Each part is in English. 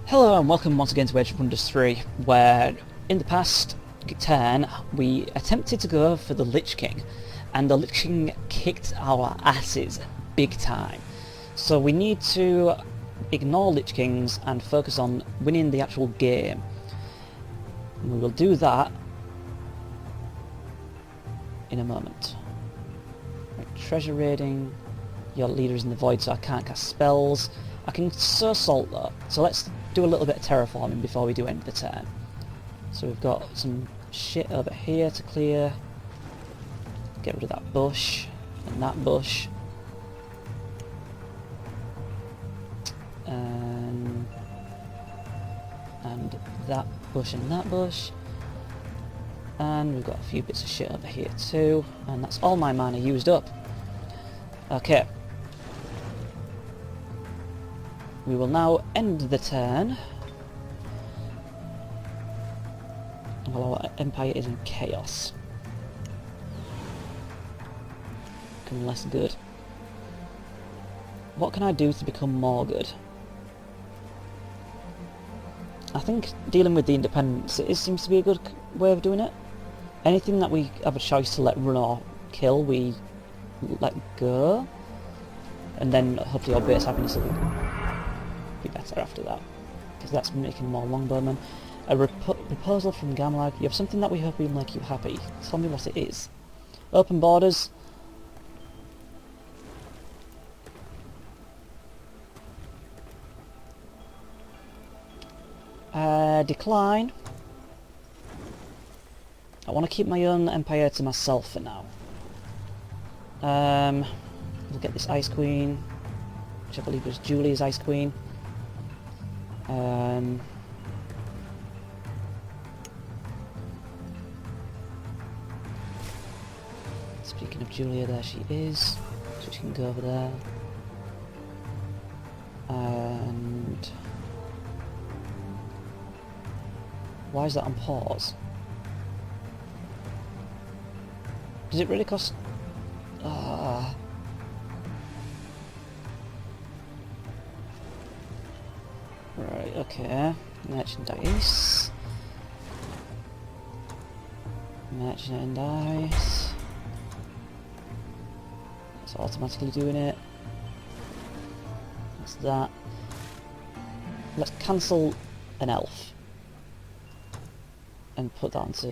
Hello and welcome once again to Age of Wonders 3, where in the past turn we attempted to go for the Lich King, and the Lich King kicked our asses big time. So we need to ignore Lich Kings and focus on winning the actual game. And we will do that in a moment. Right, treasure raiding. Your leader is in the void, so I can't cast spells. I can sow salt though, so let's do a little bit of terraforming before we do end the turn. So we've got some shit over here to clear. Get rid of that bush and that bush. And that bush and that bush. And we've got a few bits of shit over here too. And that's all my mana used up. Okay. We will now end the turn while our empire is in chaos. Become less good. What can I do to become more good? I think dealing with the independent cities seems to be a good way of doing it. Anything that we have a choice to let run or kill, we let go. And then hopefully our base happiness will be better after that, because that's making more longbowmen. A proposal from Gamlag. You have something that we hope will make you happy. Tell me what it is. Open borders. Decline. I want to keep my own empire to myself for now. We'll get this Ice Queen, which I believe was Julie's Ice Queen. Speaking of Julia, there she is, so she can go over there. And why is that on pause? Does it really cost? Right, okay. Merchandise. Merchandise. It's automatically doing it. What's that? Let's cancel an elf and put that onto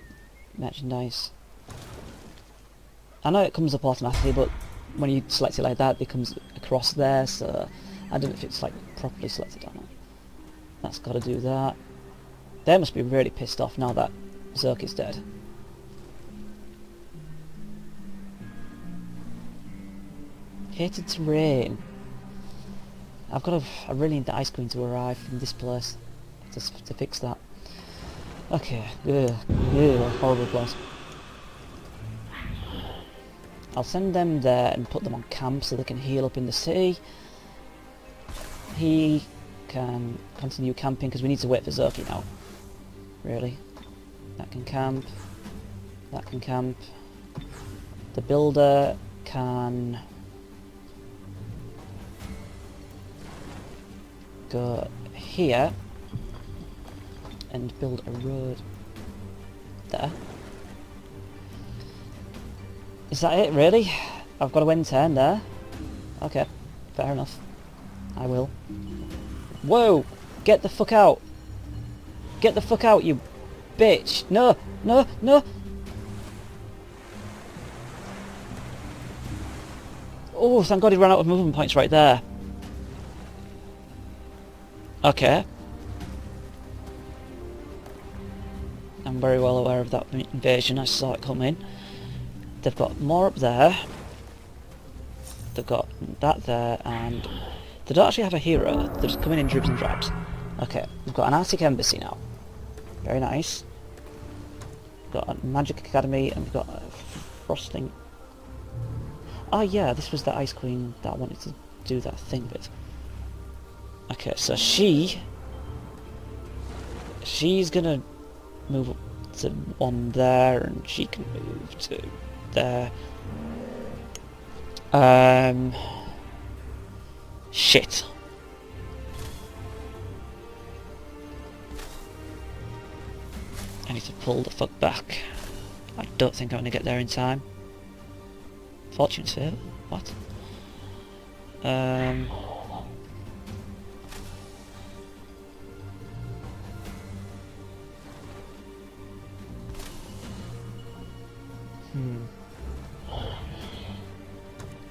merchandise. I know it comes up automatically, but when you select it like that, it comes across there, so I don't know if it's like properly selected or not. That's got to do that. They must be really pissed off now that Zerk is dead. Hated terrain. I really need the Ice Queen to arrive in this place to fix that. Okay, horrible place. I'll send them there and put them on camp so they can heal up in the city. He can continue camping because we need to wait for Zerky now. Really. That can camp. That can camp. The builder can go here and build a road there. Is that it, really? I've got to end turn there? Okay, fair enough. I will. Whoa! Get the fuck out! Get the fuck out, you bitch! No! No! No! Oh, thank God he ran out of movement points right there. Okay. I'm very well aware of that invasion, I saw it coming. They've got more up there. They've got that there, and they don't actually have a hero. They're just coming in dribs and drabs. Okay, we've got an Arctic Embassy now. Very nice. We've got a Magic Academy, and we've got a Frostling. Oh yeah, this was the Ice Queen that I wanted to do that thing with. Okay, so she's gonna move up to one there, and she can move to there. Shit. need to pull the fuck back. I don't think I'm going to get there in time. Fortune's favour? What?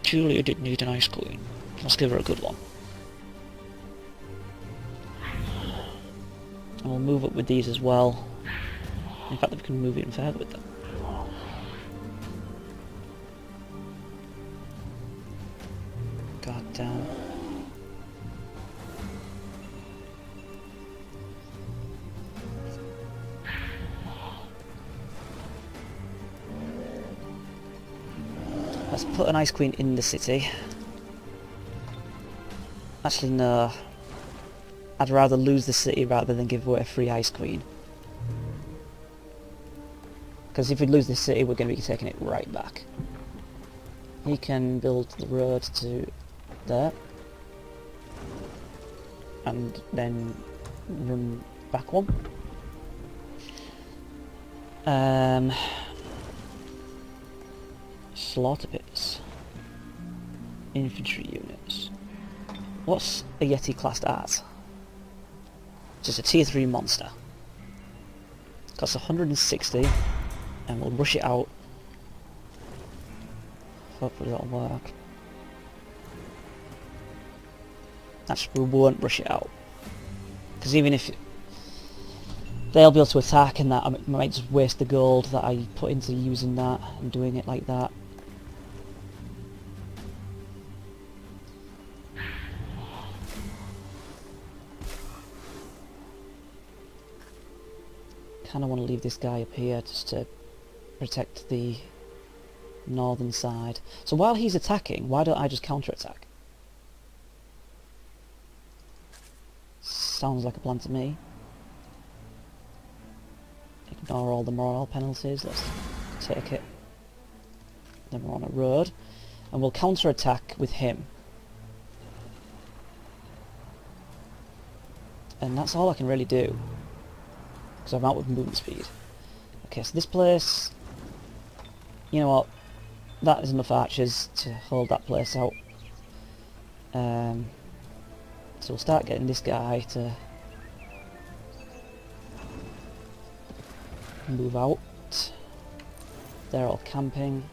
Julia did need an ice queen. Let's give her a good one. And we'll move up with these as well. In fact, we can move even further with them. God damn. Let's put an ice queen in the city. Actually, no. I'd rather lose the city rather than give away a free ice queen. Because if we lose this city, we're going to be taking it right back. He can build the road to there. And then run back one. Slaughter pits. Infantry units. What's a Yeti classed as? Just a tier 3 monster. Costs 160, and we'll rush it out. Hopefully that'll work. Actually, we won't rush it out. Because even if they'll be able to attack and that, I might just waste the gold that I put into using that and doing it like that. Kind of want to leave this guy up here just to protect the northern side. So while he's attacking, why don't I just counter-attack? Sounds like a plan to me. Ignore all the morale penalties, let's take it. Then we're on a road, and we'll counter-attack with him. And that's all I can really do. Because I'm out with movement speed. Okay, so this place, you know what, that is enough archers to hold that place out. So we'll start getting this guy to move out. They're all camping.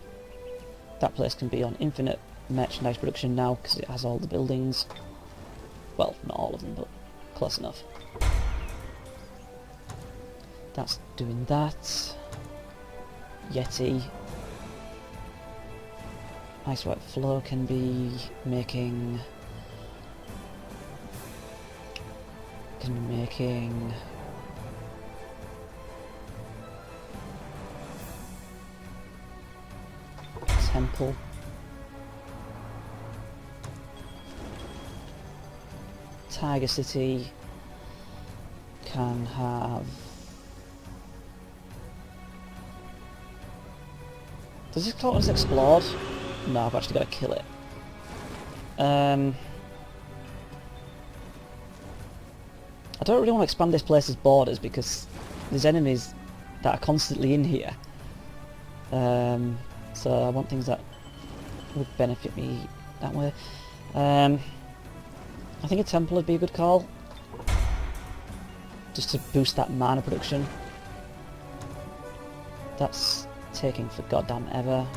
That place can be on infinite merchandise production now because it has all the buildings. Well, not all of them, but close enough. That's doing that. Yeti. Ice White Flow can be making... temple. Tiger City can have... Does this count as explored? No, I've actually got to kill it. I don't really want to expand this place's borders because there's enemies that are constantly in here. So I want things that would benefit me that way. I think a temple would be a good call. Just to boost that mana production. That's taking for goddamn ever.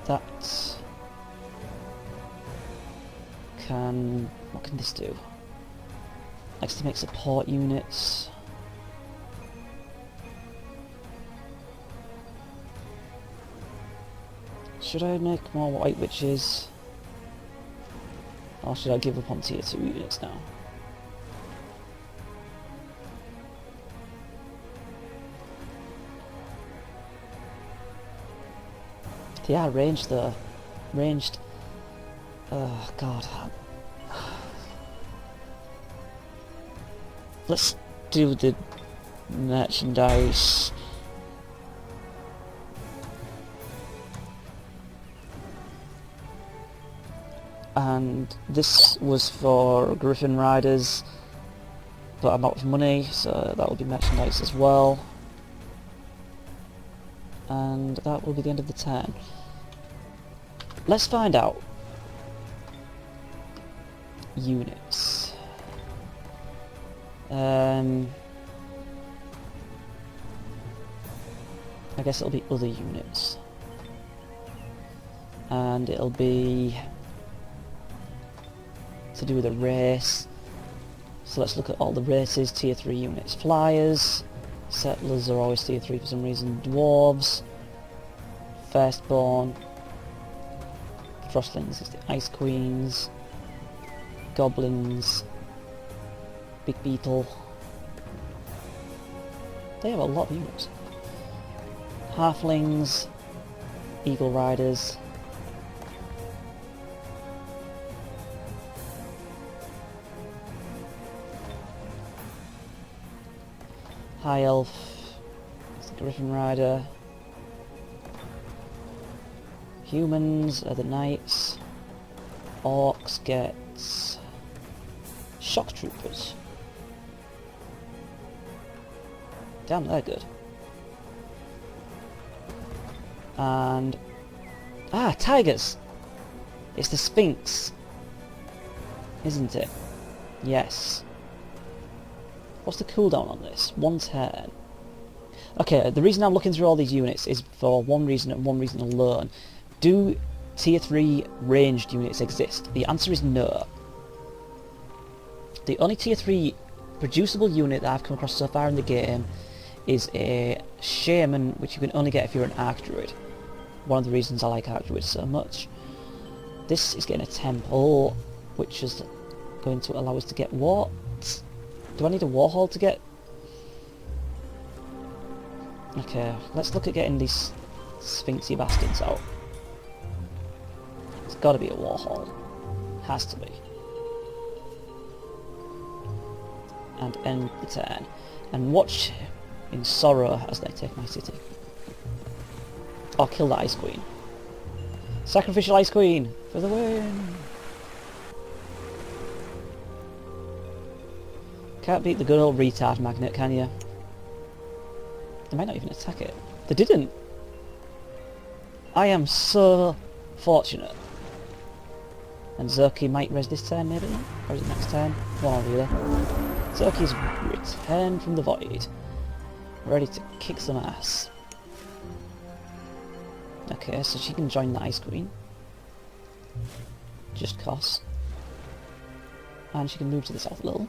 That can... what can this do? Likes to make support units. Should I make more white witches? Or should I give up on tier 2 units now? They are ranged though. Ranged. Oh god. Let's do the merchandise. and this was for Griffin Riders, but I'm out of money, so that will be merchandise as well. And that will be the end of the turn. Let's find out. Units. I guess it'll be other units. And it'll be to do with a race. So let's look at all the races. Tier 3 units. Flyers. Settlers are always tier 3 for some reason. Dwarves. Firstborn. Frostlings is the Ice Queens. Goblins. Big Beetle. They have a lot of units. Halflings. Eagle Riders. High Elf. It's the Griffin Rider. Humans are the Knights. Orcs gets Shock Troopers. Damn, they're good. And tigers! It's the Sphinx, isn't it? Yes. What's the cooldown on this? 1 turn. Okay, the reason I'm looking through all these units is for one reason and one reason alone. Do tier 3 ranged units exist? The answer is no. The only tier 3 producible unit that I've come across so far in the game is a shaman, which you can only get if you're an Archdruid. One of the reasons I like Archdruids so much. This is getting a temple, which is going to allow us to get what? Do I need a Warhol to get? Okay, let's look at getting these Sphinxy bastards out. It's got to be a Warhol. Has to be. And end the turn. And watch in sorrow as they take my city. Or kill the Ice Queen. Sacrificial Ice Queen for the win! Can't beat the good old retard magnet, can you? They might not even attack it. They didn't! I am so fortunate. And Zerky might res this turn, maybe? Or is it next turn? One or the other. Zerky's returned from the void. Ready to kick some ass. Okay, so she can join the Ice Queen. Just cause. And she can move to the south a little.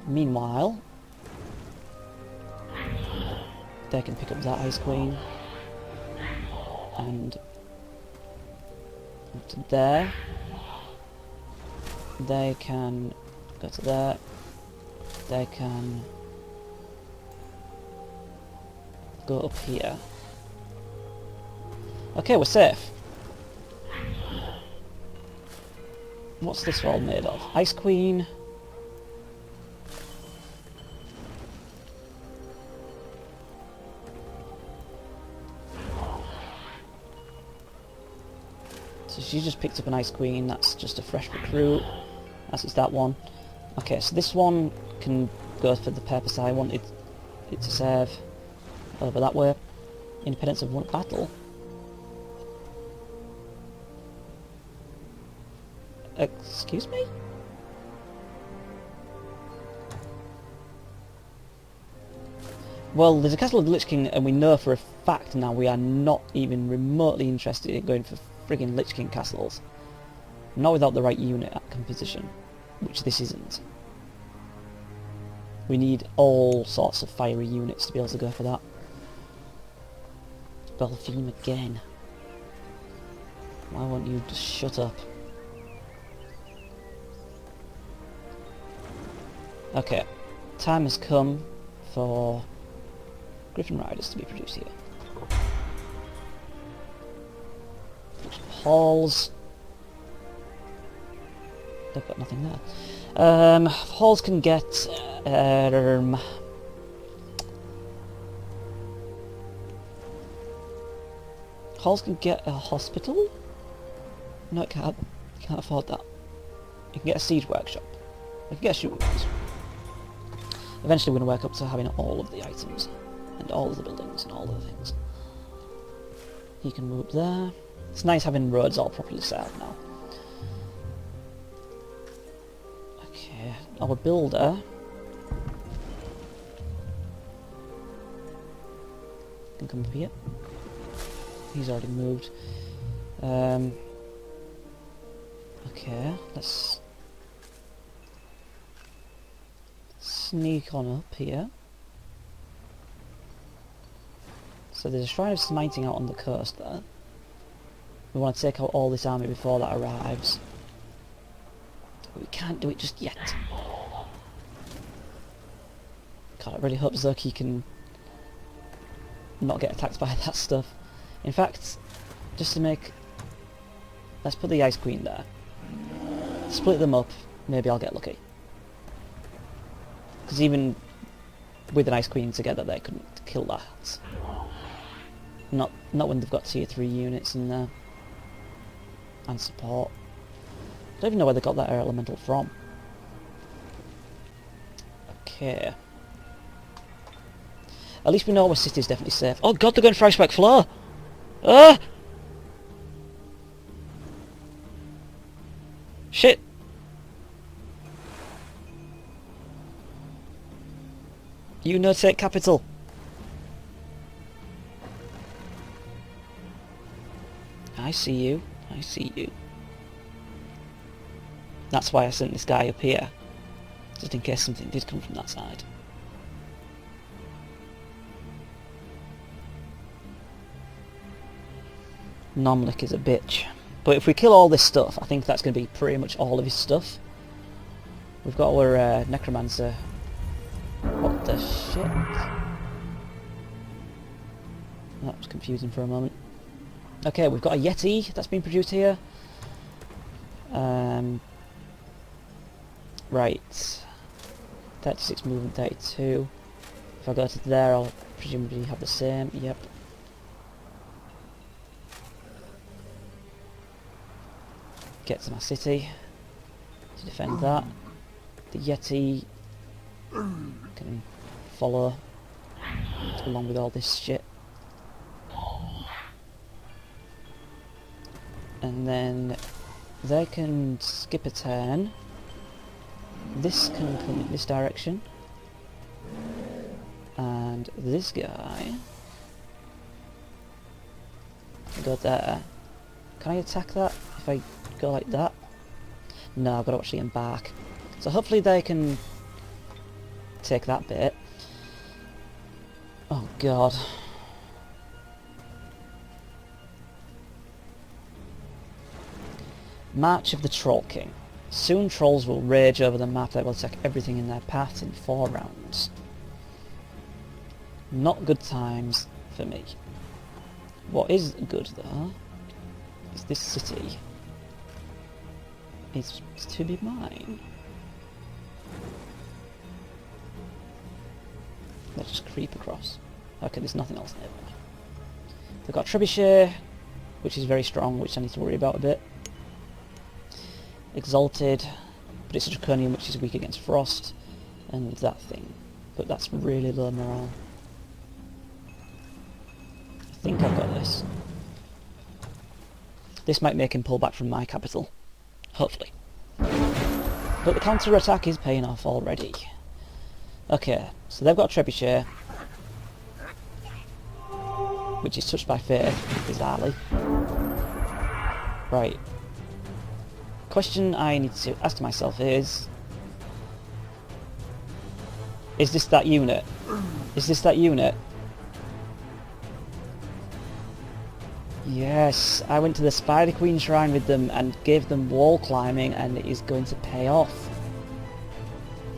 Meanwhile, they can pick up that Ice Queen. And up to there. They can go to there. They can go up here. Okay, we're safe. What's this all made of? Ice Queen. So she just picked up an Ice Queen. That's just a fresh recruit. As is that one. Okay, so this one can go for the purpose I wanted it to serve. Over that way. Independence of one battle. Excuse me? Well, there's a Castle of the Lich King, and we know for a fact now we are not even remotely interested in going for friggin' Lich King castles. Not without the right unit composition, which this isn't. We need all sorts of fiery units to be able to go for that. Belfium again. Why won't you just shut up? Okay, time has come for Griffin Riders to be produced here. Halls. They've got nothing there. Halls can get Halls can get a hospital? No, it can't. I can't afford that. You can get a siege workshop. I can get a shooting range. Eventually we're going to work up to having all of the items. And all of the buildings and all of the things. He can move up there. It's nice having roads all properly set up now. Okay, our builder can come up here. He's already moved. Okay, let's sneak on up here. So there's a Shrine of Smiting out on the coast there. We want to take out all this army before that arrives. But we can't do it just yet. God, I really hope Zerky can not get attacked by that stuff. In fact, just to make... Let's put the Ice Queen there. Split them up, maybe I'll get lucky. Because even with an Ice Queen together they couldn't kill that. Not when they've got tier 3 units in there. And support. I don't even know where they got that air elemental from. Okay. At least we know our city's definitely safe. Oh god, they're going for Iceberg Floor! Ah! Shit! You no take capital. I see you. I see you. That's why I sent this guy up here. Just in case something did come from that side. Nomlik is a bitch. But if we kill all this stuff, I think that's going to be pretty much all of his stuff. We've got our Necromancer. What the shit? That was confusing for a moment. Okay, we've got a Yeti that's been produced here. Right. 36 movement, 32. If I go to there, I'll presumably have the same. Yep. Get to my city to defend that. The Yeti can follow along with all this shit. And then they can skip a turn. This can come in this direction. And this guy can go there. Can I attack that if I go like that? No, I've got to actually embark. So hopefully they can take that bit. Oh god. March of the Troll King. Soon trolls will rage over the map. They will attack everything in their path in 4 rounds. Not good times for me. What is good though is this city. It's to be mine. Let's just creep across. Okay, there's nothing else nearby. They've got Trebuchet, which is very strong, which I need to worry about a bit. Exalted, but it's a Draconian which is weak against Frost, and that thing. But that's really low morale. I think I've got this. This might make him pull back from my capital. Hopefully. But the counter-attack is paying off already. Okay, so they've got Trebuchet, which is touched by fate, bizarrely. Right. Question I need to ask myself is this that unit? Is this that unit? Yes, I went to the Spider Queen Shrine with them and gave them wall climbing, and it is going to pay off.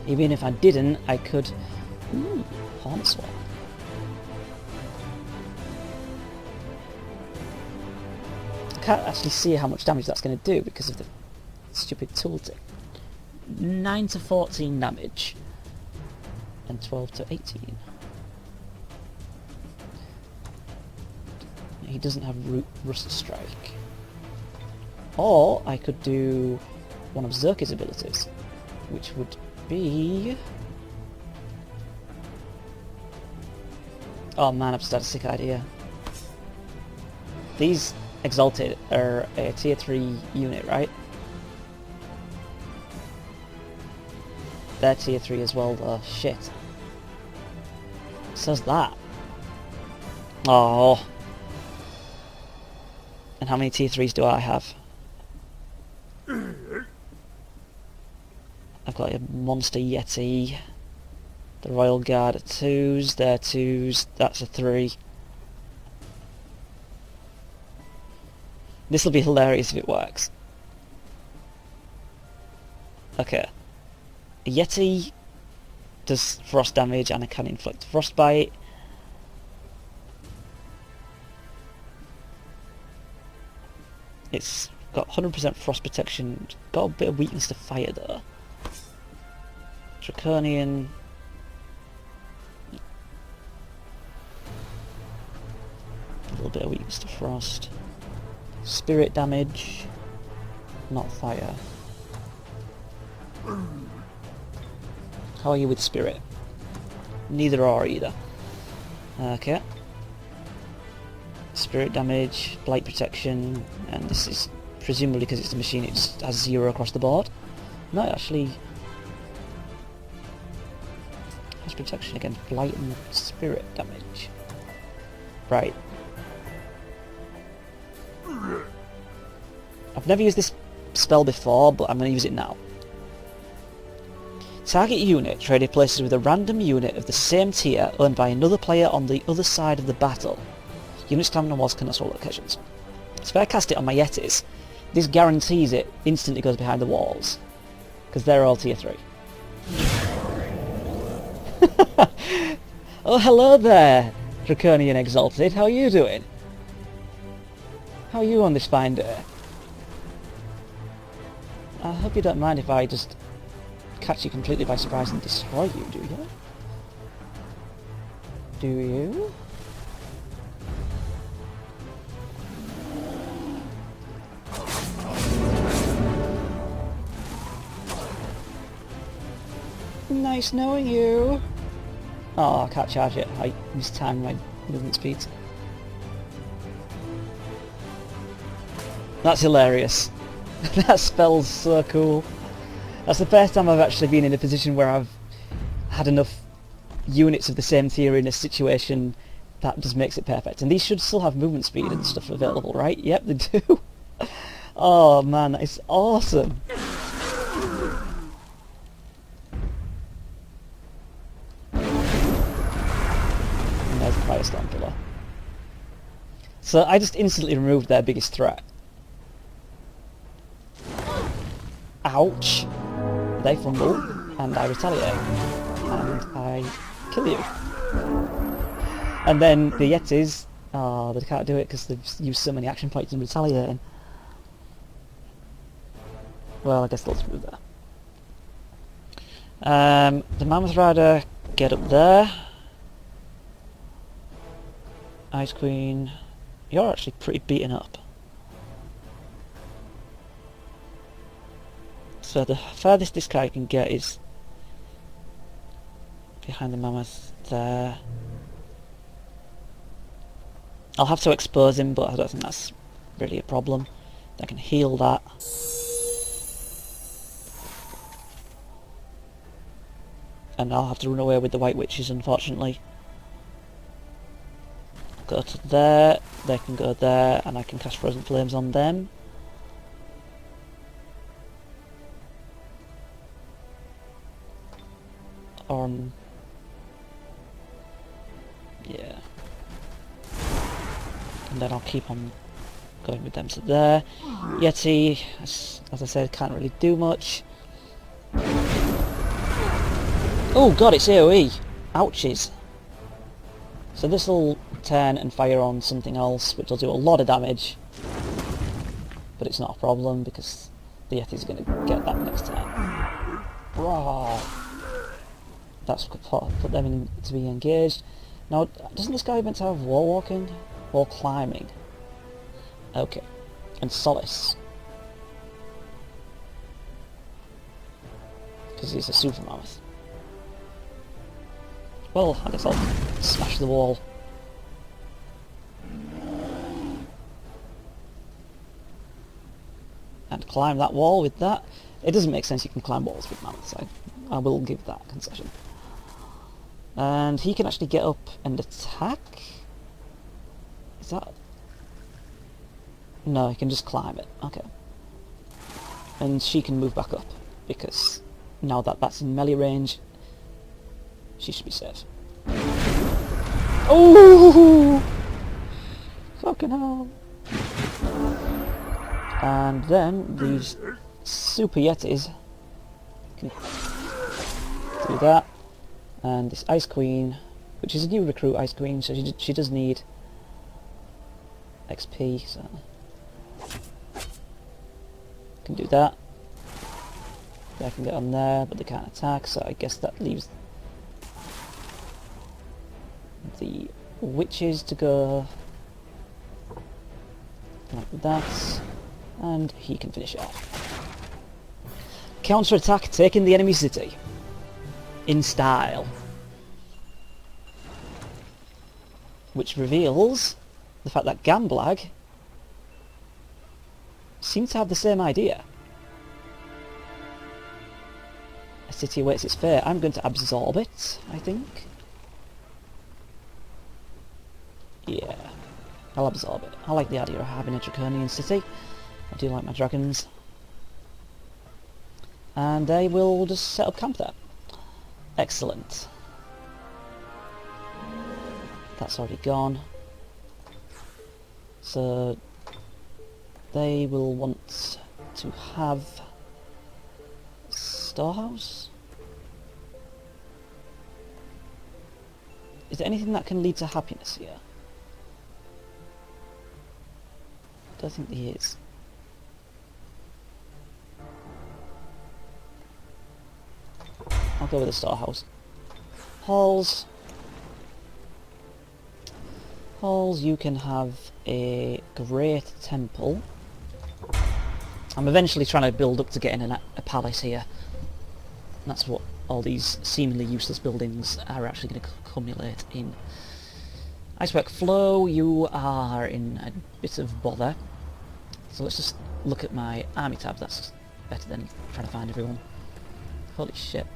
Even if I didn't, I could... Ooh, Hornswoggle. I can't actually see how much damage that's going to do because of the stupid tooltip. 9 to 14 damage. And 12 to 18. He doesn't have Rust Strike. Or I could do one of Zerki's abilities, which would be... Oh man, I've just had a sick idea. These Exalted are a tier 3 unit, right? They're tier 3 as well though, shit. So's that. Oh. And how many tier 3s do I have? I've got a Monster Yeti. The Royal Guard are 2s, they're 2s, that's a 3. This'll be hilarious if it works. Okay. A Yeti does frost damage and it can inflict frostbite. It's got 100% frost protection, got a bit of weakness to fire though. Draconian. A little bit of weakness to frost. Spirit damage, not fire. How are you with spirit? Neither or either. Okay. Spirit damage, blight protection, and this is presumably because it's a machine, it just has 0 across the board. No, it actually has protection against blight and spirit damage. Right. I've never used this spell before, but I'm going to use it now. Target unit traded places with a random unit of the same tier owned by another player on the other side of the battle. Units climbing on walls cannot swallow locations. So if I cast it on my Yetis, this guarantees it instantly goes behind the walls. Because they're all tier 3. Oh, hello there, Draconian Exalted. How are you doing? How are you on this fine day? I hope you don't mind if I just catch you completely by surprise and destroy you, do you? Do you? Nice knowing you. Oh, I can't charge it. I mistimed my movement speeds. That's hilarious. That spell's so cool. That's the first time I've actually been in a position where I've had enough units of the same tier in a situation that just makes it perfect. And these should still have movement speed and stuff available, right? Yep, they do. Oh man, that is awesome. And there's the Firestorm pillar. So I just instantly removed their biggest threat. Ouch! They fumble, and I retaliate, and I kill you. And then the Yetis, they can't do it because they've used so many action points in retaliating. Well, I guess they'll through there. The Mammoth Rider, get up there. Ice Queen, you're actually pretty beaten up. So the furthest this guy can get is behind the mammoth there. I'll have to expose him, but I don't think that's really a problem. I can heal that. And I'll have to run away with the White Witches, unfortunately. Go to there, they can go there, and I can cast Frozen Flames on them. Yeah. And then I'll keep on going with them to there. Yeti, as I said, can't really do much. Oh god, it's AoE! Ouchies! So this will turn and fire on something else, which will do a lot of damage. But it's not a problem, because the Yeti's going to get that next turn. Raw! That's put them in to be engaged. Now, doesn't this guy meant to have wall walking? Wall climbing. Okay. And Solace. because he's a super mammoth. Well, I guess I'll smash the wall. And climb that wall with that. It doesn't make sense you can climb walls with mammoths, I will give that concession. And he can actually get up and attack? Is that... No, he can just climb it, okay. And she can move back up, because now that that's in melee range, she should be safe. Oh! Fucking hell. And then these super yetis can do that. And this Ice Queen, which is a new recruit Ice Queen, so she does need XP, so can do that. They can get on there, but they can't attack, so I guess that leaves the witches to go like that, and he can finish it off. Counter-attack, taking the enemy city. In style. Which reveals the fact that Gamblag seems to have the same idea. A city awaits its fate. I'm going to absorb it, I think. Yeah, I'll absorb it. I like the idea of having a draconian city. I do like my dragons. And they will just set up camp there. Excellent. That's already gone. So they will want to have storehouse. Is there anything that can lead to happiness here? I don't think there is. I'll go with the storehouse. Halls. Halls, you can have a great temple. I'm eventually trying to build up to getting a palace here. And that's what all these seemingly useless buildings are actually going to accumulate in. Icework Flow, you are in a bit of bother. So let's just look at my army tab. That's better than trying to find everyone. Holy shit.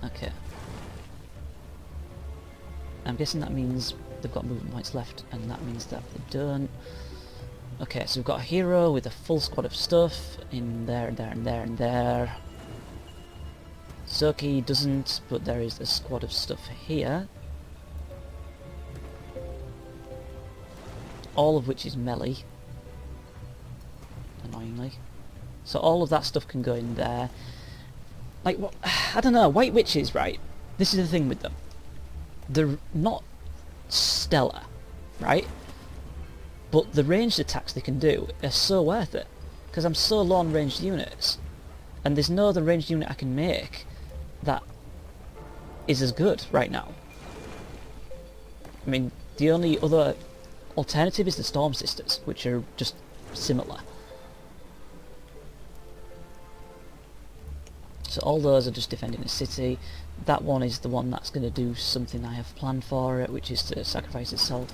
Okay. I'm guessing that means they've got movement points left, and that means that they don't. Okay, so we've got a hero with a full squad of stuff in there, and there, and there, and there. Zoki doesn't, but there is a squad of stuff here. All of which is melee. Annoyingly. So all of that stuff can go in there. Like, what? I don't know, White Witches, right? This is the thing with them. They're not stellar, right? But the ranged attacks they can do are so worth it. Because I'm so low on ranged units. And there's no other ranged unit I can make that is as good right now. I mean, the only other alternative is the Storm Sisters, which are just similar. So all those are just defending a city. That one is the one that's going to do something I have planned for it, which is to sacrifice itself.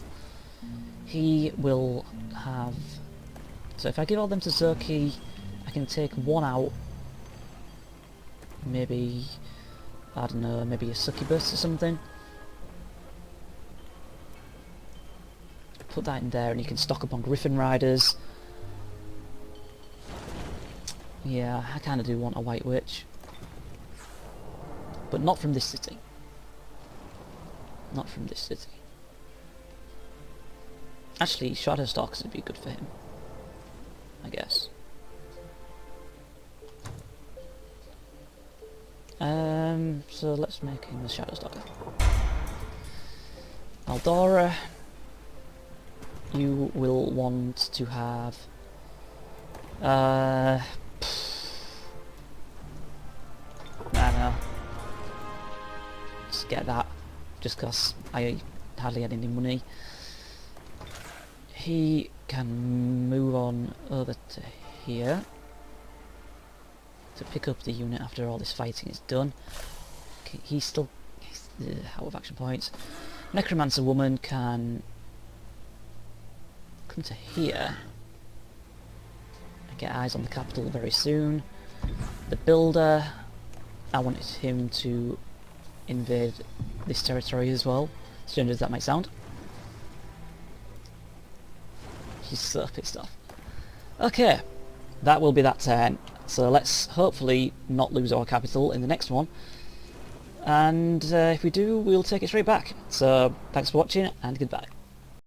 He will have... So if I give all them to Zoki, I can take one out. Maybe... I don't know, maybe a succubus or something. Put that in there and you can stock up on Griffin Riders. Yeah, I kind of do want a White Witch. But not from this city. Not from this city. Actually, Shadowstalkers would be good for him. I guess. So let's make him a Shadowstalker. Aldora, you will want to have... I don't know. Just get that, just because I hardly had any money. He can move on over to here. to pick up the unit after all this fighting is done. Okay, he's out of action points. Necromancer woman can come to here and get eyes on the capital very soon. The builder, I wanted him to invade this territory as well, strange as that might sound. He's so pissed off. Okay, that will be that turn. So let's hopefully not lose our capital in the next one. And if we do, we'll take it straight back. So thanks for watching and goodbye.